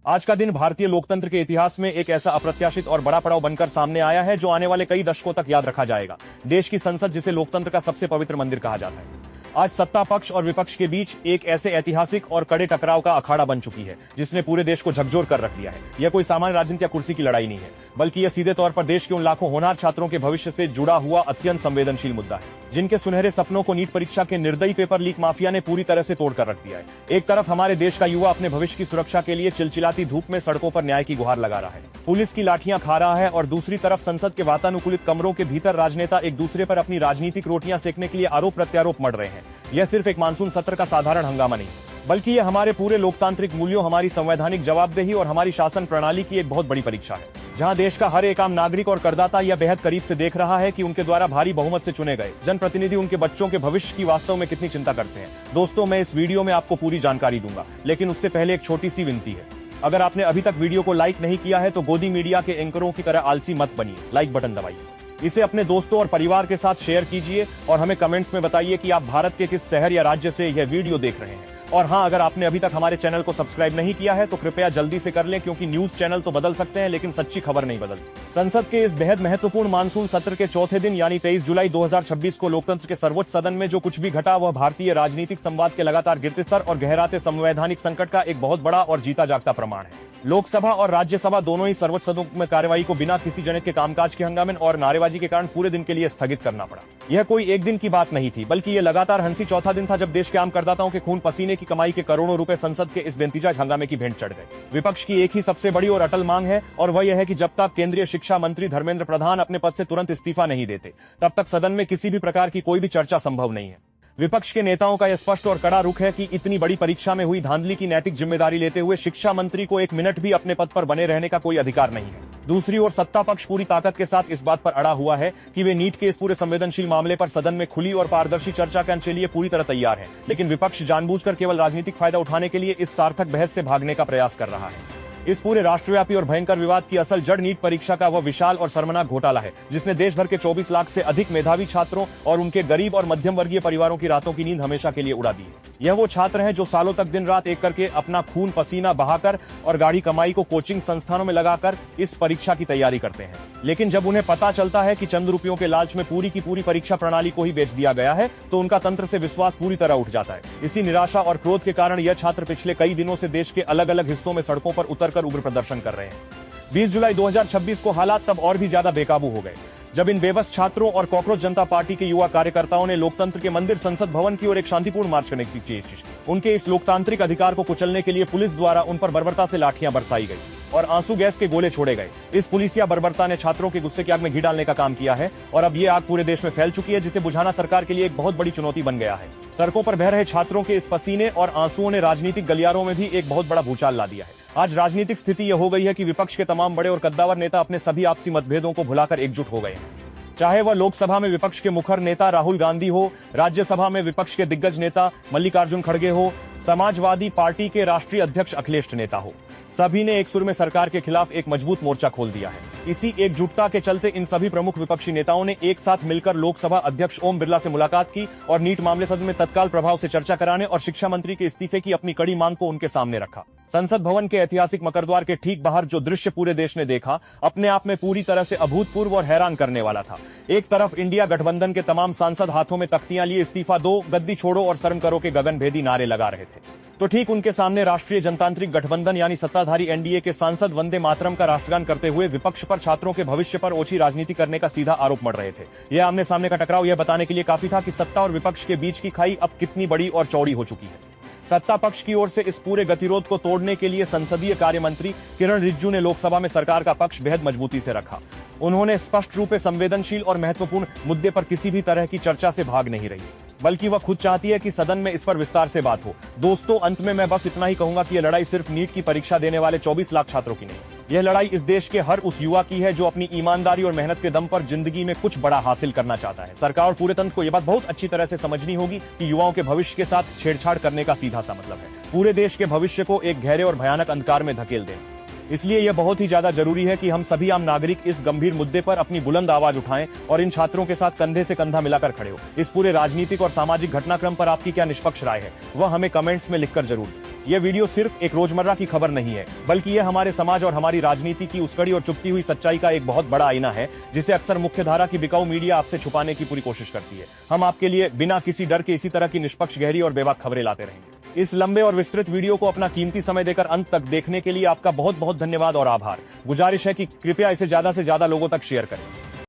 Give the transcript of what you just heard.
आज का दिन भारतीय लोकतंत्र के इतिहास में एक ऐसा अप्रत्याशित और बड़ा पड़ाव बनकर सामने आया है जो आने वाले कई दशकों तक याद रखा जाएगा। देश की संसद, जिसे लोकतंत्र का सबसे पवित्र मंदिर कहा जाता है, आज सत्ता पक्ष और विपक्ष के बीच एक ऐसे ऐतिहासिक और कड़े टकराव का अखाड़ा बन चुकी है जिसने पूरे देश को झकझोर कर रख दिया है। यह कोई सामान्य राजनीति या कुर्सी की लड़ाई नहीं है, बल्कि यह सीधे तौर पर देश के उन लाखों होनहार छात्रों के भविष्य से जुड़ा हुआ अत्यंत संवेदनशील मुद्दा है, जिनके सुनहरे सपनों को नीट परीक्षा के निर्दयी पेपर लीक माफिया ने पूरी तरह से तोड़कर रख दिया है। एक तरफ हमारे देश का युवा अपने भविष्य की सुरक्षा के लिए चिलचिलाती धूप में सड़कों पर न्याय की गुहार लगा रहा है, पुलिस की लाठियां खा रहा है, और दूसरी तरफ संसद के वातानुकूलित कमरों के भीतर राजनेता एक दूसरे पर अपनी राजनीतिक रोटियां सेकने के लिए आरोप प्रत्यारोप मढ़ रहे हैं। यह सिर्फ एक मानसून सत्र का साधारण हंगामा नहीं, बल्कि यह हमारे पूरे लोकतांत्रिक मूल्यों, हमारी संवैधानिक जवाबदेही और हमारी शासन प्रणाली की एक बहुत बड़ी परीक्षा है, जहां देश का हर एक आम नागरिक और करदाता यह बेहद करीब से देख रहा है कि उनके द्वारा भारी बहुमत से चुने गए जनप्रतिनिधि उनके बच्चों के भविष्य की वास्तव में कितनी चिंता करते हैं। दोस्तों, मैं इस वीडियो में आपको पूरी जानकारी दूंगा, लेकिन उससे पहले एक छोटी सी विनती है। अगर आपने अभी तक वीडियो को लाइक नहीं किया है तो गोदी मीडिया के एंकरों की तरह आलसी मत बनिए, लाइक बटन दबाइए, इसे अपने दोस्तों और परिवार के साथ शेयर कीजिए और हमें कमेंट्स में बताइए कि आप भारत के किस शहर या राज्य से यह वीडियो देख रहे हैं। और हाँ, अगर आपने अभी तक हमारे चैनल को सब्सक्राइब नहीं किया है तो कृपया जल्दी से कर लें, क्योंकि न्यूज चैनल तो बदल सकते हैं लेकिन सच्ची खबर नहीं बदलती। संसद के इस बेहद महत्वपूर्ण मानसून सत्र के चौथे दिन यानी 23 जुलाई 2026 को लोकतंत्र के सर्वोच्च सदन में जो कुछ भी घटा वह भारतीय राजनीतिक संवाद के लगातार गिरते स्तर और गहराते संवैधानिक संकट का एक बहुत बड़ा और जीता जागता प्रमाण है। लोकसभा और राज्यसभा दोनों ही सर्वोच्च सदनों में कार्यवाही को बिना किसी जनहित के कामकाज के हंगामे और नारेबाजी के कारण पूरे दिन के लिए स्थगित करना पड़ा। यह कोई एक दिन की बात नहीं थी, बल्कि यह लगातार हंसी चौथा दिन था जब देश के आम करदाताओं के खून पसीने की कमाई के करोड़ों रुपए संसद के इस बेनतीजा हंगामे की भेंट चढ़ गए। विपक्ष की एक ही सबसे बड़ी और अटल मांग है, और वह यह है कि जब तक केंद्रीय शिक्षा मंत्री धर्मेंद्र प्रधान अपने पद से तुरंत इस्तीफा नहीं देते, तब तक सदन में किसी भी प्रकार की कोई भी चर्चा संभव नहीं है। विपक्ष के नेताओं का यह स्पष्ट और कड़ा रुख है कि इतनी बड़ी परीक्षा में हुई धांधली की नैतिक जिम्मेदारी लेते हुए शिक्षा मंत्री को एक मिनट भी अपने पद पर बने रहने का कोई अधिकार नहीं है। दूसरी ओर सत्ता पक्ष पूरी ताकत के साथ इस बात पर अड़ा हुआ है कि वे नीट के इस पूरे संवेदनशील मामले पर सदन में खुली और पारदर्शी चर्चा के लिए पूरी तरह तैयार है, लेकिन विपक्ष जानबूझकर केवल राजनीतिक फायदा उठाने के लिए इस सार्थक बहस से भागने का प्रयास कर रहा है। इस पूरे राष्ट्रव्यापी और भयंकर विवाद की असल जड़ नीट परीक्षा का वह विशाल और शर्मनाक घोटाला है, जिसने देश भर के 24 लाख से अधिक मेधावी छात्रों और उनके गरीब और मध्यम वर्गीय परिवारों की रातों की नींद हमेशा के लिए उड़ा दी है। यह वो छात्र हैं जो सालों तक दिन रात एक करके अपना खून पसीना बहाकर और गाढ़ी कमाई को कोचिंग संस्थानों में लगाकर इस परीक्षा की तैयारी करते हैं, लेकिन जब उन्हें पता चलता है कि चंद रुपयों के लालच में पूरी की पूरी परीक्षा प्रणाली को ही बेच दिया गया है, तो उनका तंत्र से विश्वास पूरी तरह उठ जाता है। इसी निराशा और क्रोध के कारण यह छात्र पिछले कई दिनों से देश के अलग अलग हिस्सों में सड़कों पर उतरकर उग्र प्रदर्शन कर रहे हैं। 20 जुलाई 2026 को हालात तब और भी ज्यादा बेकाबू हो गए, जब इन बेबस छात्रों और कॉकरोच जनता पार्टी के युवा कार्यकर्ताओं ने लोकतंत्र के मंदिर संसद भवन की ओर एक शांतिपूर्ण मार्च करने की कोशिश की। उनके इस लोकतांत्रिक अधिकार को कुचलने के लिए पुलिस द्वारा उन पर बर्बरता से लाठियां बरसाई गई और आंसू गैस के गोले छोड़े गए। इस पुलिसिया बर्बरता ने छात्रों के गुस्से की आग में घी डालने का काम किया है, और अब ये आग पूरे देश में फैल चुकी है, जिसे बुझाना सरकार के लिए एक बहुत बड़ी चुनौती बन गया है। सड़कों पर बह रहे छात्रों के इस पसीने और आंसुओं ने राजनीतिक गलियारों में भी एक बहुत बड़ा भूचाल ला दिया है। आज राजनीतिक स्थिति यह हो गई है कि विपक्ष के तमाम बड़े और कद्दावर नेता अपने सभी आपसी मतभेदों को भुलाकर एकजुट हो गए हैं। चाहे वह लोकसभा में विपक्ष के मुखर नेता राहुल गांधी हो, राज्यसभा में विपक्ष के दिग्गज नेता मल्लिकार्जुन खड़गे हो, समाजवादी पार्टी के राष्ट्रीय अध्यक्ष अखिलेश नेता हो, सभी ने एक सुर में सरकार के खिलाफ एक मजबूत मोर्चा खोल दिया है। इसी एकजुटता के चलते इन सभी प्रमुख विपक्षी नेताओं ने एक साथ मिलकर लोकसभा अध्यक्ष ओम बिरला से मुलाकात की और नीट मामले सदन में तत्काल प्रभाव से चर्चा कराने और शिक्षा मंत्री के इस्तीफे की अपनी कड़ी मांग को उनके सामने रखा। संसद भवन के ऐतिहासिक मकरद्वार के ठीक बाहर जो दृश्य पूरे देश ने देखा, अपने आप में पूरी तरह से अभूतपूर्व और हैरान करने वाला था। एक तरफ इंडिया गठबंधन के तमाम सांसद हाथों में तख्तियां लिए इस्तीफा दो, गद्दी छोड़ो और शर्म करो के गगनभेदी नारे लगा रहे थे, तो ठीक उनके सामने राष्ट्रीय जनतांत्रिक गठबंधन यानी सत्ताधारी एनडीए के सांसद वंदे मातरम का राष्ट्रगान करते हुए विपक्ष पर छात्रों के भविष्य पर ओछी राजनीति करने का सीधा आरोप मढ़ रहे थे। यह आमने सामने का टकराव यह बताने के लिए काफी था कि सत्ता और विपक्ष के बीच की खाई अब कितनी बड़ी और चौड़ी हो चुकी है। सत्ता पक्ष की ओर से इस पूरे गतिरोध को तोड़ने के लिए संसदीय कार्य मंत्री किरण रिजिजू ने लोकसभा में सरकार का पक्ष बेहद मजबूती से रखा। उन्होंने स्पष्ट रूप से संवेदनशील और महत्वपूर्ण मुद्दे पर किसी भी तरह की चर्चा से भाग नहीं रही, बल्कि वह खुद चाहती है कि सदन में इस पर विस्तार से बात हो। दोस्तों, अंत में मैं बस इतना ही कहूंगा कि यह लड़ाई सिर्फ नीट की परीक्षा देने वाले 24 लाख छात्रों की नहीं, यह लड़ाई इस देश के हर उस युवा की है जो अपनी ईमानदारी और मेहनत के दम पर जिंदगी में कुछ बड़ा हासिल करना चाहता है। सरकार और पूरे तंत्र को यह बात बहुत अच्छी तरह से समझनी होगी कि युवाओं के भविष्य के साथ छेड़छाड़ करने का सीधा सा मतलब है पूरे देश के भविष्य को एक गहरे और भयानक अंधकार में धकेल देना। इसलिए यह बहुत ही ज्यादा जरूरी है कि हम सभी आम नागरिक इस गंभीर मुद्दे पर अपनी बुलंद आवाज उठाएं और इन छात्रों के साथ कंधे से कंधा मिलाकर खड़े हो। इस पूरे राजनीतिक और सामाजिक घटनाक्रम पर आपकी क्या निष्पक्ष राय है, वह हमें कमेंट्स में लिखकर जरूर यह वीडियो सिर्फ एक रोजमर्रा की खबर नहीं है, बल्कि यह हमारे समाज और हमारी राजनीति की उस्कड़ी और चुपती हुई सच्चाई का एक बहुत बड़ा आईना है, जिसे अक्सर मुख्यधारा की बिकाऊ मीडिया आपसे छुपाने की पूरी कोशिश करती है। हम आपके लिए बिना किसी डर के इसी तरह की निष्पक्ष, गहरी और बेबाक खबरें लाते रहेंगे। इस लंबे और विस्तृत वीडियो को अपना कीमती समय देकर अंत तक देखने के लिए आपका बहुत बहुत धन्यवाद और आभार। गुजारिश है कि कृपया इसे ज्यादा से ज्यादा लोगों तक शेयर करें।